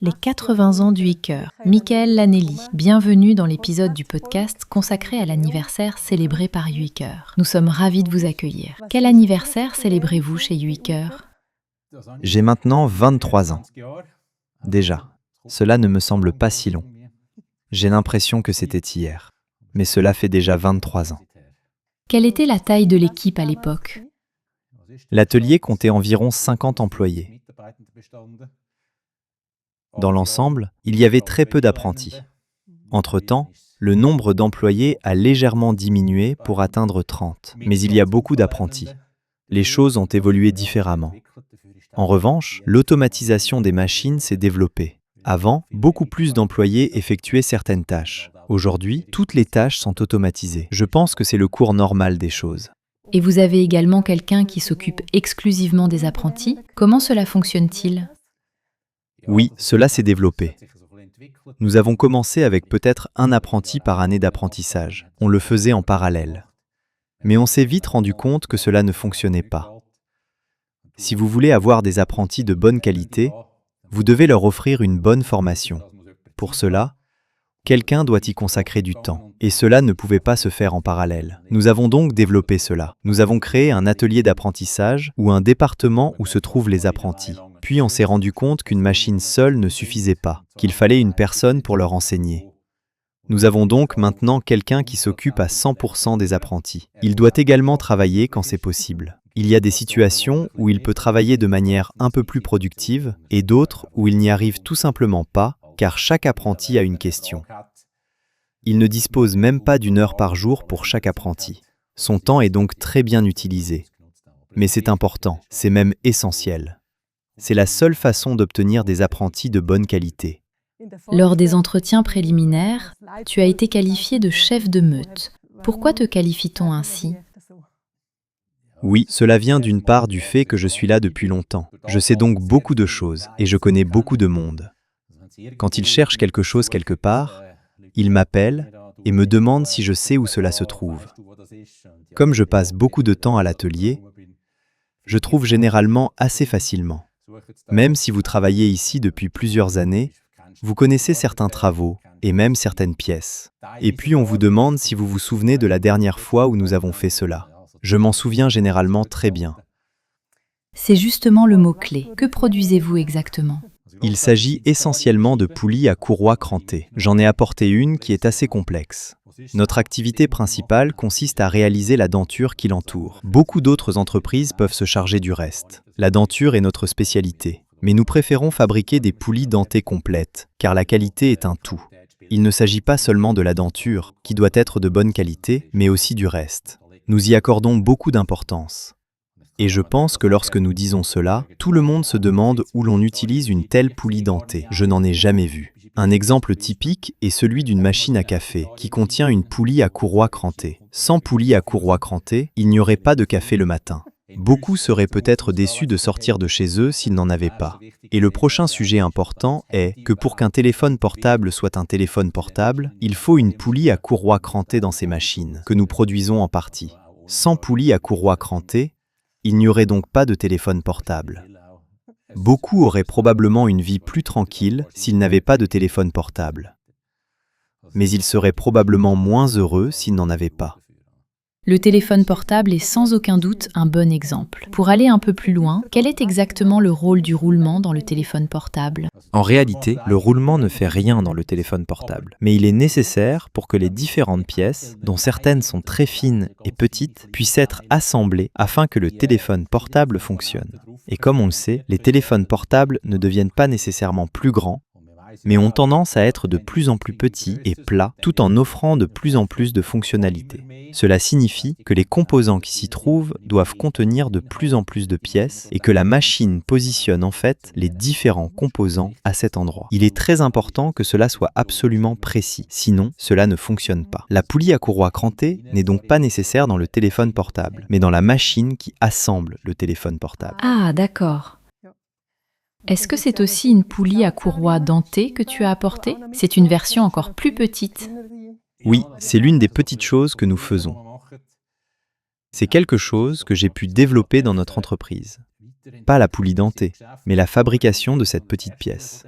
Les 80 ans du Hiker. Michael Lanelli, bienvenue dans l'épisode du podcast consacré à l'anniversaire célébré par Hiker. Nous sommes ravis de vous accueillir. Quel anniversaire célébrez-vous chez Hiker? J'ai maintenant 23 ans. Déjà, cela ne me semble pas si long. J'ai l'impression que c'était hier, mais cela fait déjà 23 ans. Quelle était la taille de l'équipe à l'époque? L'atelier comptait environ 50 employés. Dans l'ensemble, il y avait très peu d'apprentis. Entre-temps, le nombre d'employés a légèrement diminué pour atteindre 30, mais il y a beaucoup d'apprentis. Les choses ont évolué différemment. En revanche, l'automatisation des machines s'est développée. Avant, beaucoup plus d'employés effectuaient certaines tâches. Aujourd'hui, toutes les tâches sont automatisées. Je pense que c'est le cours normal des choses. Et vous avez également quelqu'un qui s'occupe exclusivement des apprentis. Comment cela fonctionne-t-il? Oui, cela s'est développé. Nous avons commencé avec peut-être un apprenti par année d'apprentissage. On le faisait en parallèle. Mais on s'est vite rendu compte que cela ne fonctionnait pas. Si vous voulez avoir des apprentis de bonne qualité, vous devez leur offrir une bonne formation. Pour cela, quelqu'un doit y consacrer du temps. Et cela ne pouvait pas se faire en parallèle. Nous avons donc développé cela. Nous avons créé un atelier d'apprentissage ou un département où se trouvent les apprentis. Puis on s'est rendu compte qu'une machine seule ne suffisait pas, qu'il fallait une personne pour leur enseigner. Nous avons donc maintenant quelqu'un qui s'occupe à 100% des apprentis. Il doit également travailler quand c'est possible. Il y a des situations où il peut travailler de manière un peu plus productive et d'autres où il n'y arrive tout simplement pas, car chaque apprenti a une question. Il ne dispose même pas d'une heure par jour pour chaque apprenti. Son temps est donc très bien utilisé. Mais c'est important, c'est même essentiel. C'est la seule façon d'obtenir des apprentis de bonne qualité. Lors des entretiens préliminaires, tu as été qualifié de chef de meute. Pourquoi te qualifie-t-on ainsi? Oui, cela vient d'une part du fait que je suis là depuis longtemps. Je sais donc beaucoup de choses et je connais beaucoup de monde. Quand ils cherchent quelque chose quelque part, ils m'appellent et me demandent si je sais où cela se trouve. Comme je passe beaucoup de temps à l'atelier, je trouve généralement assez facilement. Même si vous travaillez ici depuis plusieurs années, vous connaissez certains travaux et même certaines pièces. Et puis on vous demande si vous vous souvenez de la dernière fois où nous avons fait cela. Je m'en souviens généralement très bien. C'est justement le mot-clé. Que produisez-vous exactement? Il s'agit essentiellement de poulies à courroie crantée. J'en ai apporté une qui est assez complexe. Notre activité principale consiste à réaliser la denture qui l'entoure. Beaucoup d'autres entreprises peuvent se charger du reste. La denture est notre spécialité. Mais nous préférons fabriquer des poulies dentées complètes, car la qualité est un tout. Il ne s'agit pas seulement de la denture, qui doit être de bonne qualité, mais aussi du reste. Nous y accordons beaucoup d'importance. Et je pense que lorsque nous disons cela, tout le monde se demande où l'on utilise une telle poulie dentée. Je n'en ai jamais vu. Un exemple typique est celui d'une machine à café, qui contient une poulie à courroie crantée. Sans poulie à courroie crantée, il n'y aurait pas de café le matin. Beaucoup seraient peut-être déçus de sortir de chez eux s'ils n'en avaient pas. Et le prochain sujet important est que pour qu'un téléphone portable soit un téléphone portable, il faut une poulie à courroie crantée dans ces machines, que nous produisons en partie. Sans poulie à courroie crantée, il n'y aurait donc pas de téléphone portable. Beaucoup auraient probablement une vie plus tranquille s'ils n'avaient pas de téléphone portable. Mais ils seraient probablement moins heureux s'ils n'en avaient pas. Le téléphone portable est sans aucun doute un bon exemple. Pour aller un peu plus loin, quel est exactement le rôle du roulement dans le téléphone portable? En réalité, le roulement ne fait rien dans le téléphone portable, mais il est nécessaire pour que les différentes pièces, dont certaines sont très fines et petites, puissent être assemblées afin que le téléphone portable fonctionne. Et comme on le sait, les téléphones portables ne deviennent pas nécessairement plus grands, mais ont tendance à être de plus en plus petits et plats, tout en offrant de plus en plus de fonctionnalités. Cela signifie que les composants qui s'y trouvent doivent contenir de plus en plus de pièces et que la machine positionne en fait les différents composants à cet endroit. Il est très important que cela soit absolument précis, sinon cela ne fonctionne pas. La poulie à courroie crantée n'est donc pas nécessaire dans le téléphone portable, mais dans la machine qui assemble le téléphone portable. Ah, d'accord. Est-ce que c'est aussi une poulie à courroie dentée que tu as apportée? C'est une version encore plus petite. Oui, c'est l'une des petites choses que nous faisons. C'est quelque chose que j'ai pu développer dans notre entreprise. Pas la poulie dentée, mais la fabrication de cette petite pièce.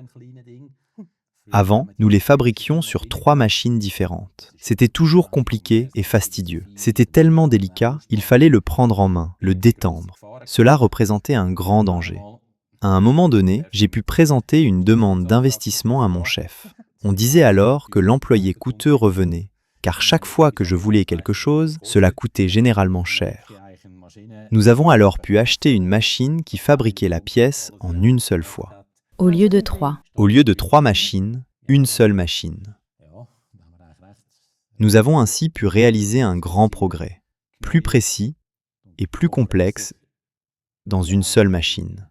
Avant, nous les fabriquions sur 3 machines différentes. C'était toujours compliqué et fastidieux. C'était tellement délicat, il fallait le prendre en main, le détendre. Cela représentait un grand danger. À un moment donné, j'ai pu présenter une demande d'investissement à mon chef. On disait alors que l'employé coûteux revenait, car chaque fois que je voulais quelque chose, cela coûtait généralement cher. Nous avons alors pu acheter une machine qui fabriquait la pièce en une seule fois. Au lieu de 3. Au lieu de 3 machines, une seule machine. Nous avons ainsi pu réaliser un grand progrès, plus précis et plus complexe dans une seule machine.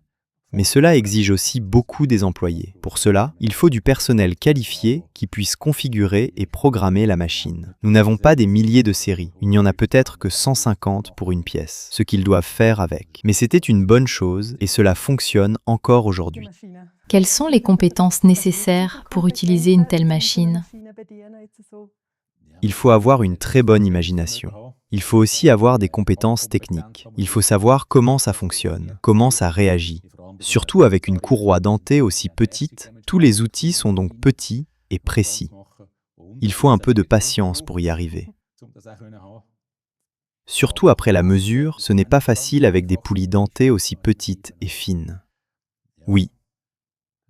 Mais cela exige aussi beaucoup des employés. Pour cela, il faut du personnel qualifié qui puisse configurer et programmer la machine. Nous n'avons pas des milliers de séries, il n'y en a peut-être que 150 pour une pièce, ce qu'ils doivent faire avec. Mais c'était une bonne chose et cela fonctionne encore aujourd'hui. Quelles sont les compétences nécessaires pour utiliser une telle machine? Il faut avoir une très bonne imagination. Il faut aussi avoir des compétences techniques. Il faut savoir comment ça fonctionne, comment ça réagit. Surtout avec une courroie dentée aussi petite, tous les outils sont donc petits et précis. Il faut un peu de patience pour y arriver. Surtout après la mesure, ce n'est pas facile avec des poulies dentées aussi petites et fines. Oui,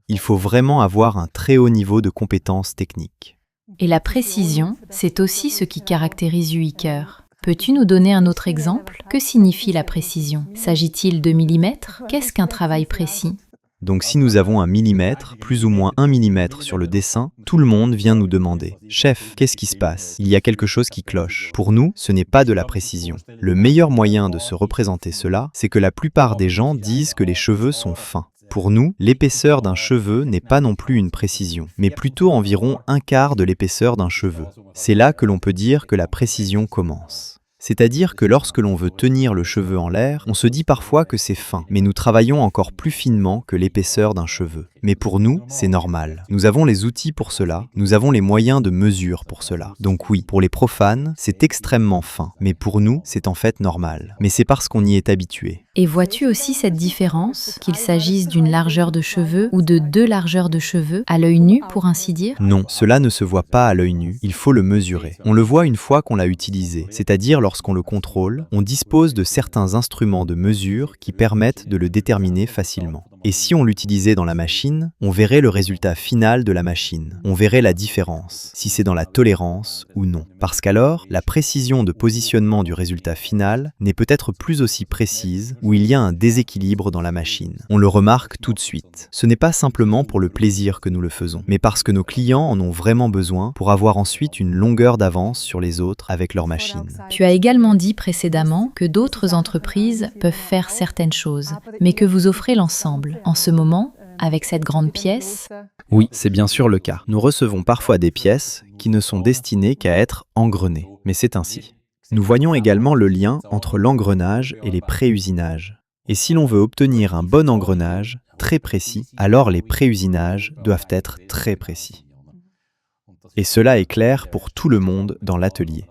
il faut vraiment avoir un très haut niveau de compétences techniques. Et la précision, c'est aussi ce qui caractérise Uiker. Peux-tu nous donner un autre exemple? Que signifie la précision? S'agit-il de millimètres? Qu'est-ce qu'un travail précis? Donc si nous avons un millimètre, plus ou moins 1 millimètre sur le dessin, tout le monde vient nous demander « Chef, qu'est-ce qui se passe? Il y a quelque chose qui cloche. » Pour nous, ce n'est pas de la précision. Le meilleur moyen de se représenter cela, c'est que la plupart des gens disent que les cheveux sont fins. Pour nous, l'épaisseur d'un cheveu n'est pas non plus une précision, mais plutôt environ 1/4 de l'épaisseur d'un cheveu. C'est là que l'on peut dire que la précision commence. C'est-à-dire que lorsque l'on veut tenir le cheveu en l'air, on se dit parfois que c'est fin, mais nous travaillons encore plus finement que l'épaisseur d'un cheveu. Mais pour nous, c'est normal. Nous avons les outils pour cela, nous avons les moyens de mesure pour cela. Donc oui, pour les profanes, c'est extrêmement fin, mais pour nous, c'est en fait normal. Mais c'est parce qu'on y est habitué. Et vois-tu aussi cette différence, qu'il s'agisse d'une largeur de cheveux ou de 2 largeurs de cheveux, à l'œil nu pour ainsi dire? Non, cela ne se voit pas à l'œil nu, il faut le mesurer. On le voit une fois qu'on l'a utilisé, c'est-à-dire lorsqu'on le contrôle, on dispose de certains instruments de mesure qui permettent de le déterminer facilement. Et si on l'utilisait dans la machine, on verrait le résultat final de la machine. On verrait la différence, si c'est dans la tolérance ou non. Parce qu'alors, la précision de positionnement du résultat final n'est peut-être plus aussi précise ou il y a un déséquilibre dans la machine. On le remarque tout de suite. Ce n'est pas simplement pour le plaisir que nous le faisons, mais parce que nos clients en ont vraiment besoin pour avoir ensuite une longueur d'avance sur les autres avec leur machine. Tu as également dit précédemment que d'autres entreprises peuvent faire certaines choses, mais que vous offrez l'ensemble. En ce moment, avec cette grande pièce, oui, c'est bien sûr le cas. Nous recevons parfois des pièces qui ne sont destinées qu'à être engrenées, mais c'est ainsi. Nous voyons également le lien entre l'engrenage et les pré-usinages. Et si l'on veut obtenir un bon engrenage, très précis, alors les pré-usinages doivent être très précis. Et cela est clair pour tout le monde dans l'atelier.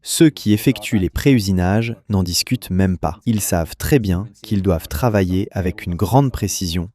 Ceux qui effectuent les pré-usinages n'en discutent même pas. Ils savent très bien qu'ils doivent travailler avec une grande précision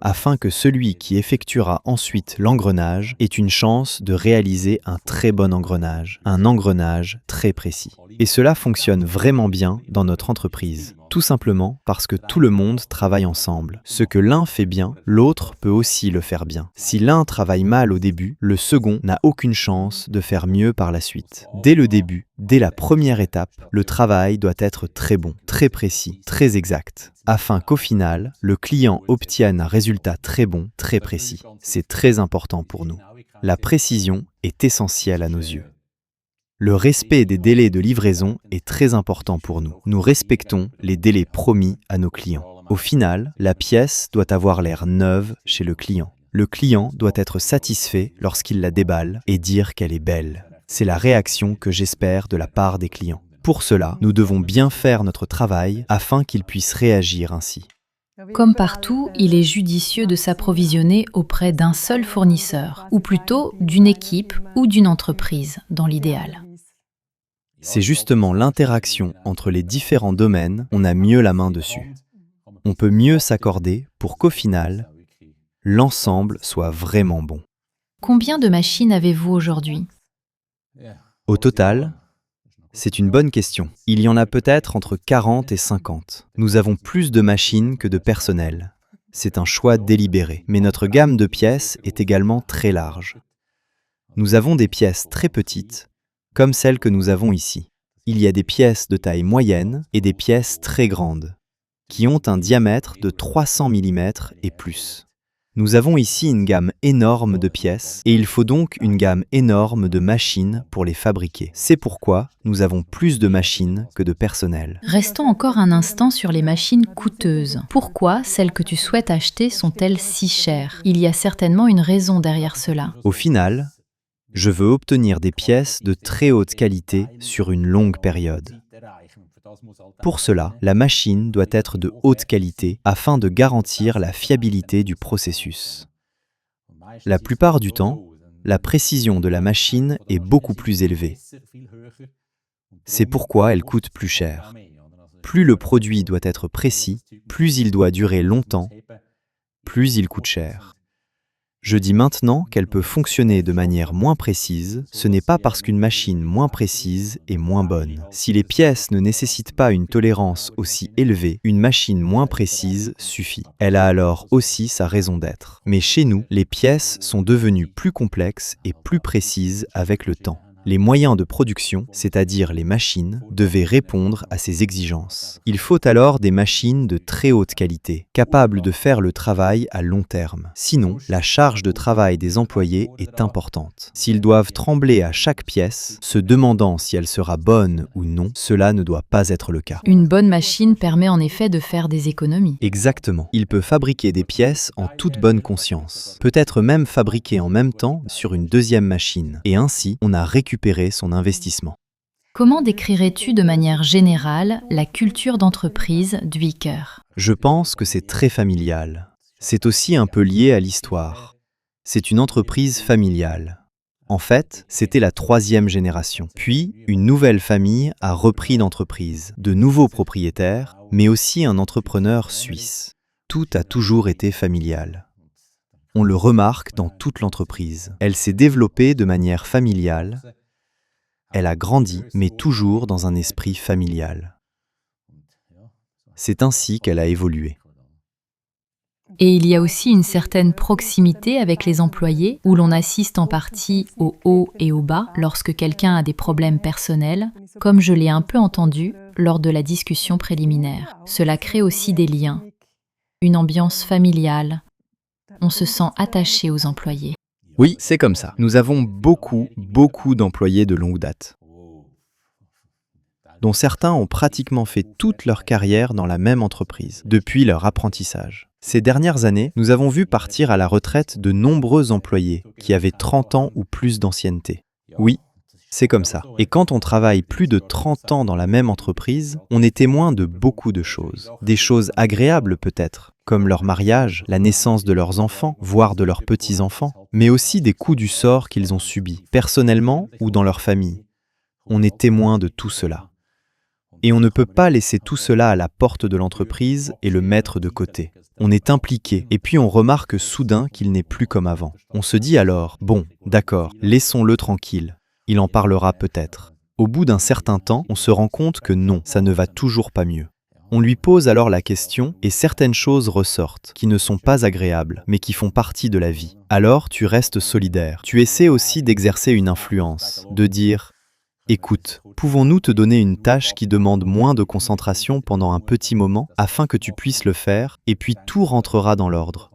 afin que celui qui effectuera ensuite l'engrenage ait une chance de réaliser un très bon engrenage, un engrenage très précis. Et cela fonctionne vraiment bien dans notre entreprise, tout simplement parce que tout le monde travaille ensemble. Ce que l'un fait bien, l'autre peut aussi le faire bien. Si l'un travaille mal au début, le second n'a aucune chance de faire mieux par la suite. Dès le début, dès la première étape, le travail doit être très bon, très précis, très exact, afin qu'au final, le client obtienne un résultat très bon, très précis. C'est très important pour nous. La précision est essentielle à nos yeux. Le respect des délais de livraison est très important pour nous. Nous respectons les délais promis à nos clients. Au final, la pièce doit avoir l'air neuve chez le client. Le client doit être satisfait lorsqu'il la déballe et dire qu'elle est belle. C'est la réaction que j'espère de la part des clients. Pour cela, nous devons bien faire notre travail afin qu'ils puissent réagir ainsi. Comme partout, il est judicieux de s'approvisionner auprès d'un seul fournisseur, ou plutôt d'une équipe ou d'une entreprise, dans l'idéal. C'est justement l'interaction entre les différents domaines, on a mieux la main dessus. on peut mieux s'accorder pour qu'au final, l'ensemble soit vraiment bon. Combien de machines avez-vous aujourd'hui? Au total, c'est une bonne question. Il y en a peut-être entre 40 et 50. Nous avons plus de machines que de personnel. C'est un choix délibéré. Mais notre gamme de pièces est également très large. Nous avons des pièces très petites, comme celles que nous avons ici. Il y a des pièces de taille moyenne et des pièces très grandes, qui ont un diamètre de 300 mm et plus. Nous avons ici une gamme énorme de pièces et il faut donc une gamme énorme de machines pour les fabriquer. C'est pourquoi nous avons plus de machines que de personnel. Restons encore un instant sur les machines coûteuses. Pourquoi celles que tu souhaites acheter sont-elles si chères? Il y a certainement une raison derrière cela. Au final, je veux obtenir des pièces de très haute qualité sur une longue période. Pour cela, la machine doit être de haute qualité afin de garantir la fiabilité du processus. La plupart du temps, la précision de la machine est beaucoup plus élevée. C'est pourquoi elle coûte plus cher. Plus le produit doit être précis, plus il doit durer longtemps, plus il coûte cher. Je dis maintenant qu'elle peut fonctionner de manière moins précise, ce n'est pas parce qu'une machine moins précise est moins bonne. Si les pièces ne nécessitent pas une tolérance aussi élevée, une machine moins précise suffit. Elle a alors aussi sa raison d'être. Mais chez nous, les pièces sont devenues plus complexes et plus précises avec le temps. Les moyens de production, c'est-à-dire les machines, devaient répondre à ces exigences. Il faut alors des machines de très haute qualité, capables de faire le travail à long terme. Sinon, la charge de travail des employés est importante. S'ils doivent trembler à chaque pièce, se demandant si elle sera bonne ou non, cela ne doit pas être le cas. Une bonne machine permet en effet de faire des économies. Exactement. Il peut fabriquer des pièces en toute bonne conscience. Peut-être même fabriquer en même temps sur une deuxième machine. Et ainsi, on a récupéré son investissement. Comment décrirais-tu de manière générale la culture d'entreprise d'Uiker? Je pense que c'est très familial. C'est aussi un peu lié à l'histoire. C'est une entreprise familiale. En fait, c'était la 3e génération. Puis, une nouvelle famille a repris l'entreprise, de nouveaux propriétaires, mais aussi un entrepreneur suisse. Tout a toujours été familial. On le remarque dans toute l'entreprise. Elle s'est développée de manière familiale. Elle a grandi, mais toujours dans un esprit familial. C'est ainsi qu'elle a évolué. Et il y a aussi une certaine proximité avec les employés, où l'on assiste en partie au haut et au bas lorsque quelqu'un a des problèmes personnels, comme je l'ai un peu entendu lors de la discussion préliminaire. Cela crée aussi des liens, une ambiance familiale. On se sent attaché aux employés. Oui, c'est comme ça. Nous avons beaucoup d'employés de longue date, dont certains ont pratiquement fait toute leur carrière dans la même entreprise, depuis leur apprentissage. Ces dernières années, nous avons vu partir à la retraite de nombreux employés qui avaient 30 ans ou plus d'ancienneté. Oui, c'est comme ça. Et quand on travaille plus de 30 ans dans la même entreprise, on est témoin de beaucoup de choses. Des choses agréables peut-être, comme leur mariage, la naissance de leurs enfants, voire de leurs petits-enfants, mais aussi des coups du sort qu'ils ont subis, personnellement ou dans leur famille. On est témoin de tout cela. Et on ne peut pas laisser tout cela à la porte de l'entreprise et le mettre de côté. On est impliqué et puis on remarque soudain qu'il n'est plus comme avant. On se dit alors, bon, d'accord, laissons-le tranquille. Il en parlera peut-être. Au bout d'un certain temps, on se rend compte que non, ça ne va toujours pas mieux. On lui pose alors la question et certaines choses ressortent, qui ne sont pas agréables, mais qui font partie de la vie. Alors tu restes solidaire. Tu essaies aussi d'exercer une influence, de dire « Écoute, pouvons-nous te donner une tâche qui demande moins de concentration pendant un petit moment afin que tu puisses le faire et puis tout rentrera dans l'ordre. »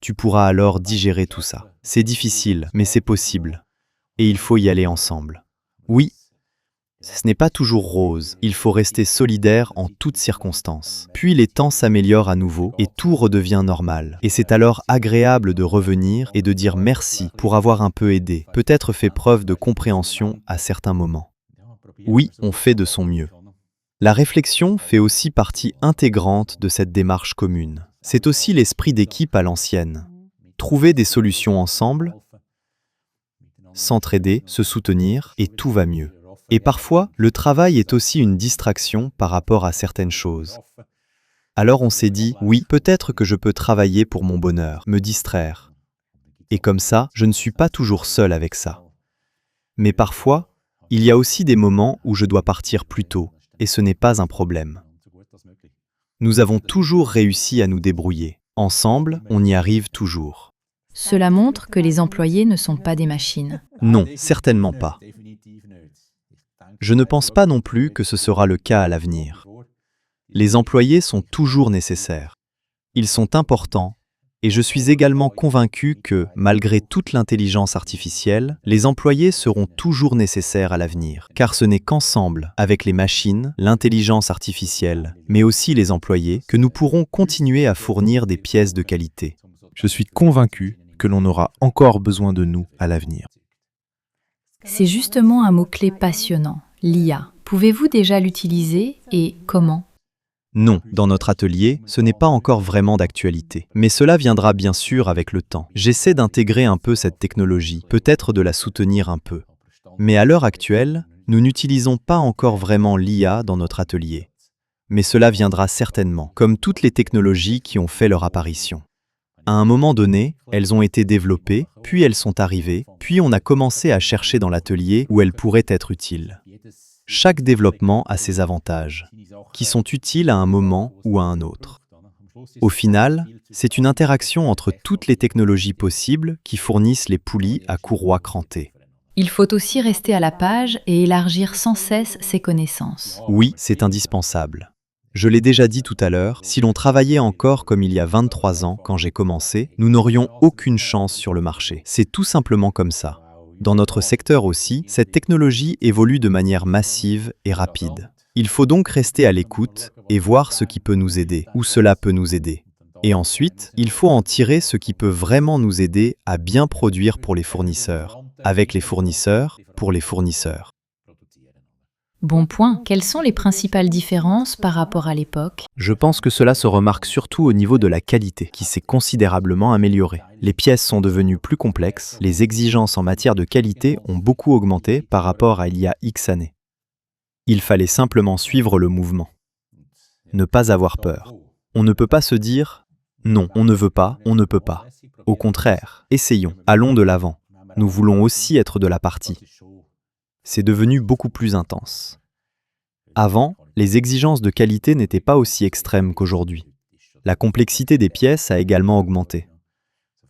Tu pourras alors digérer tout ça. C'est difficile, mais c'est possible. Et il faut y aller ensemble. Oui, ce n'est pas toujours rose. Il faut rester solidaire en toutes circonstances. Puis les temps s'améliorent à nouveau et tout redevient normal. Et c'est alors agréable de revenir et de dire merci pour avoir un peu aidé, peut-être fait preuve de compréhension à certains moments. Oui, on fait de son mieux. La réflexion fait aussi partie intégrante de cette démarche commune. C'est aussi l'esprit d'équipe à l'ancienne. Trouver des solutions ensemble, s'entraider, se soutenir, et tout va mieux. Et parfois, le travail est aussi une distraction par rapport à certaines choses. Alors on s'est dit, oui, peut-être que je peux travailler pour mon bonheur, me distraire. Et comme ça, je ne suis pas toujours seul avec ça. Mais parfois, il y a aussi des moments où je dois partir plus tôt, et ce n'est pas un problème. Nous avons toujours réussi à nous débrouiller. Ensemble, on y arrive toujours. Cela montre que les employés ne sont pas des machines. Non, certainement pas. Je ne pense pas non plus que ce sera le cas à l'avenir. Les employés sont toujours nécessaires. Ils sont importants, et je suis également convaincu que, malgré toute l'intelligence artificielle, les employés seront toujours nécessaires à l'avenir, car ce n'est qu'ensemble, avec les machines, l'intelligence artificielle, mais aussi les employés, que nous pourrons continuer à fournir des pièces de qualité. Je suis convaincu que l'on aura encore besoin de nous à l'avenir. C'est justement un mot-clé passionnant, l'IA. Pouvez-vous déjà l'utiliser et comment ? Non, dans notre atelier, ce n'est pas encore vraiment d'actualité. Mais cela viendra bien sûr avec le temps. J'essaie d'intégrer un peu cette technologie, peut-être de la soutenir un peu. Mais à l'heure actuelle, nous n'utilisons pas encore vraiment l'IA dans notre atelier. Mais cela viendra certainement, comme toutes les technologies qui ont fait leur apparition. À un moment donné, elles ont été développées, puis elles sont arrivées, puis on a commencé à chercher dans l'atelier où elles pourraient être utiles. Chaque développement a ses avantages, qui sont utiles à un moment ou à un autre. Au final, c'est une interaction entre toutes les technologies possibles qui fournissent les poulies à courroie crantée. Il faut aussi rester à la page et élargir sans cesse ses connaissances. Oui, c'est indispensable. Je l'ai déjà dit tout à l'heure, si l'on travaillait encore comme il y a 23 ans quand j'ai commencé, nous n'aurions aucune chance sur le marché. C'est tout simplement comme ça. Dans notre secteur aussi, cette technologie évolue de manière massive et rapide. Il faut donc rester à l'écoute et voir ce qui peut nous aider, où cela peut nous aider. Et ensuite, il faut en tirer ce qui peut vraiment nous aider à bien produire pour les fournisseurs, avec les fournisseurs, pour les fournisseurs. Bon point. Quelles sont les principales différences par rapport à l'époque ? Je pense que cela se remarque surtout au niveau de la qualité, qui s'est considérablement améliorée. Les pièces sont devenues plus complexes, les exigences en matière de qualité ont beaucoup augmenté par rapport à il y a X années. Il fallait simplement suivre le mouvement. Ne pas avoir peur. On ne peut pas se dire « non, on ne veut pas, on ne peut pas ». Au contraire, essayons, allons de l'avant. Nous voulons aussi être de la partie. C'est devenu beaucoup plus intense. Avant, les exigences de qualité n'étaient pas aussi extrêmes qu'aujourd'hui. La complexité des pièces a également augmenté.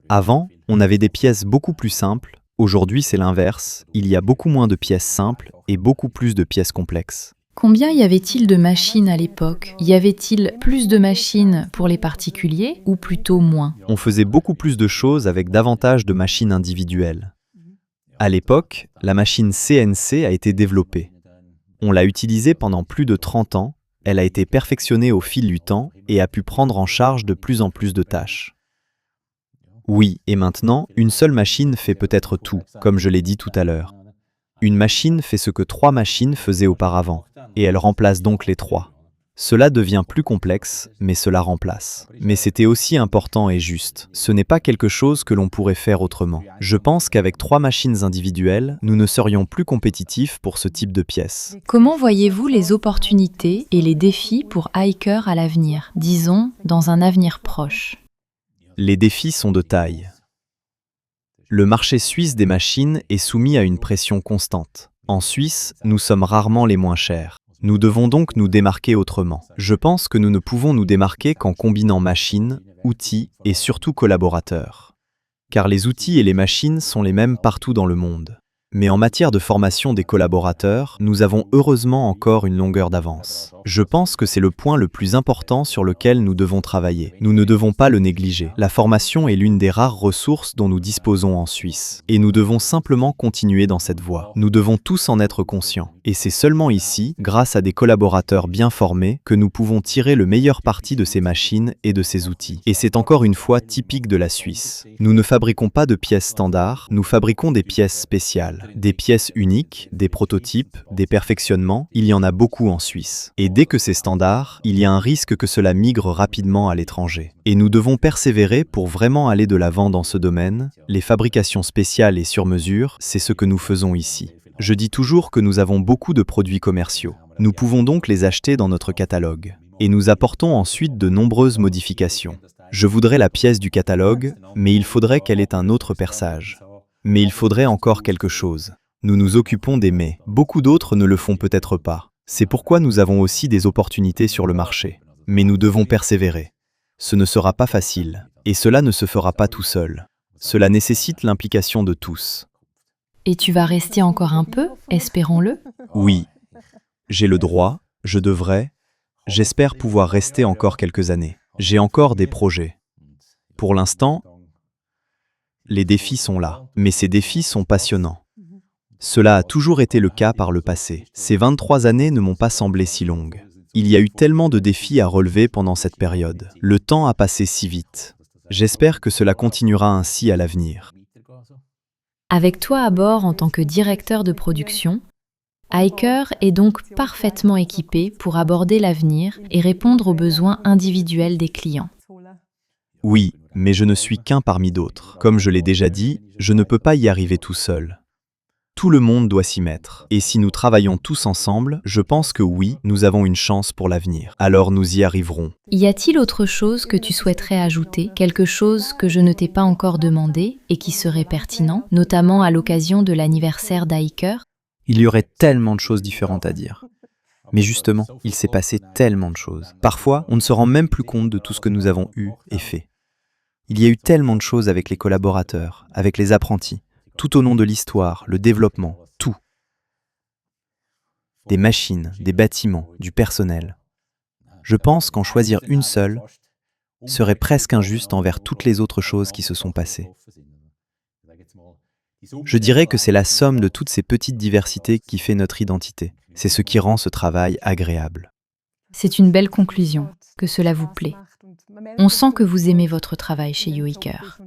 Avant, on avait des pièces beaucoup plus simples. Aujourd'hui, c'est l'inverse. Il y a beaucoup moins de pièces simples et beaucoup plus de pièces complexes. Combien y avait-il de machines à l'époque ? Y avait-il plus de machines pour les particuliers ou plutôt moins ? On faisait beaucoup plus de choses avec davantage de machines individuelles. À l'époque, la machine CNC a été développée. On l'a utilisée pendant plus de 30 ans, elle a été perfectionnée au fil du temps et a pu prendre en charge de plus en plus de tâches. Oui, et maintenant, une seule machine fait peut-être tout, comme je l'ai dit tout à l'heure. Une machine fait ce que 3 machines faisaient auparavant, et elle remplace donc les 3. Cela devient plus complexe, mais cela remplace. Mais c'était aussi important et juste. Ce n'est pas quelque chose que l'on pourrait faire autrement. Je pense qu'avec 3 machines individuelles, nous ne serions plus compétitifs pour ce type de pièces. Comment voyez-vous les opportunités et les défis pour Aiker à l'avenir, disons dans un avenir proche ? Les défis sont de taille. Le marché suisse des machines est soumis à une pression constante. En Suisse, nous sommes rarement les moins chers. Nous devons donc nous démarquer autrement. Je pense que nous ne pouvons nous démarquer qu'en combinant machines, outils et surtout collaborateurs. Car les outils et les machines sont les mêmes partout dans le monde. Mais en matière de formation des collaborateurs, nous avons heureusement encore une longueur d'avance. Je pense que c'est le point le plus important sur lequel nous devons travailler. Nous ne devons pas le négliger. La formation est l'une des rares ressources dont nous disposons en Suisse. Et nous devons simplement continuer dans cette voie. Nous devons tous en être conscients. Et c'est seulement ici, grâce à des collaborateurs bien formés, que nous pouvons tirer le meilleur parti de ces machines et de ces outils. Et c'est encore une fois typique de la Suisse. Nous ne fabriquons pas de pièces standards, nous fabriquons des pièces spéciales. Des pièces uniques, des prototypes, des perfectionnements, il y en a beaucoup en Suisse. Et dès que c'est standard, il y a un risque que cela migre rapidement à l'étranger. Et nous devons persévérer pour vraiment aller de l'avant dans ce domaine. Les fabrications spéciales et sur mesure, c'est ce que nous faisons ici. Je dis toujours que nous avons beaucoup de produits commerciaux. Nous pouvons donc les acheter dans notre catalogue. Et nous apportons ensuite de nombreuses modifications. Je voudrais la pièce du catalogue, mais il faudrait qu'elle ait un autre perçage. Mais il faudrait encore quelque chose. Nous nous occupons des mais. Beaucoup d'autres ne le font peut-être pas. C'est pourquoi nous avons aussi des opportunités sur le marché. Mais nous devons persévérer. Ce ne sera pas facile. Et cela ne se fera pas tout seul. Cela nécessite l'implication de tous. Et tu vas rester encore un peu, espérons-le? Oui, j'ai le droit, je devrais, j'espère pouvoir rester encore quelques années. J'ai encore des projets. Pour l'instant, les défis sont là, mais ces défis sont passionnants. Cela a toujours été le cas par le passé. Ces 23 années ne m'ont pas semblé si longues. Il y a eu tellement de défis à relever pendant cette période. Le temps a passé si vite. J'espère que cela continuera ainsi à l'avenir. Avec toi à bord en tant que directeur de production, Hiker est donc parfaitement équipé pour aborder l'avenir et répondre aux besoins individuels des clients. Oui, mais je ne suis qu'un parmi d'autres. Comme je l'ai déjà dit, je ne peux pas y arriver tout seul. Tout le monde doit s'y mettre. Et si nous travaillons tous ensemble, je pense que oui, nous avons une chance pour l'avenir. Alors nous y arriverons. Y a-t-il autre chose que tu souhaiterais ajouter, quelque chose que je ne t'ai pas encore demandé et qui serait pertinent, notamment à l'occasion de l'anniversaire d'Hiker? Il y aurait tellement de choses différentes à dire. Mais justement, il s'est passé tellement de choses. Parfois, on ne se rend même plus compte de tout ce que nous avons eu et fait. Il y a eu tellement de choses avec les collaborateurs, avec les apprentis, tout au long de l'histoire, le développement, tout. Des machines, des bâtiments, du personnel. Je pense qu'en choisir une seule serait presque injuste envers toutes les autres choses qui se sont passées. Je dirais que c'est la somme de toutes ces petites diversités qui fait notre identité. C'est ce qui rend ce travail agréable. C'est une belle conclusion, que cela vous plaît. On sent que vous aimez votre travail chez Hiker.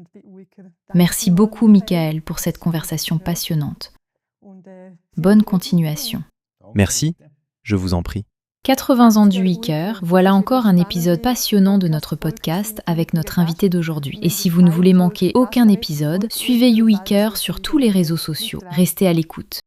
Merci beaucoup, Michael, pour cette conversation passionnante. Bonne continuation. Merci, je vous en prie. 80 ans du Hiker, voilà encore un épisode passionnant de notre podcast avec notre invité d'aujourd'hui. Et si vous ne voulez manquer aucun épisode, suivez Hiker sur tous les réseaux sociaux. Restez à l'écoute.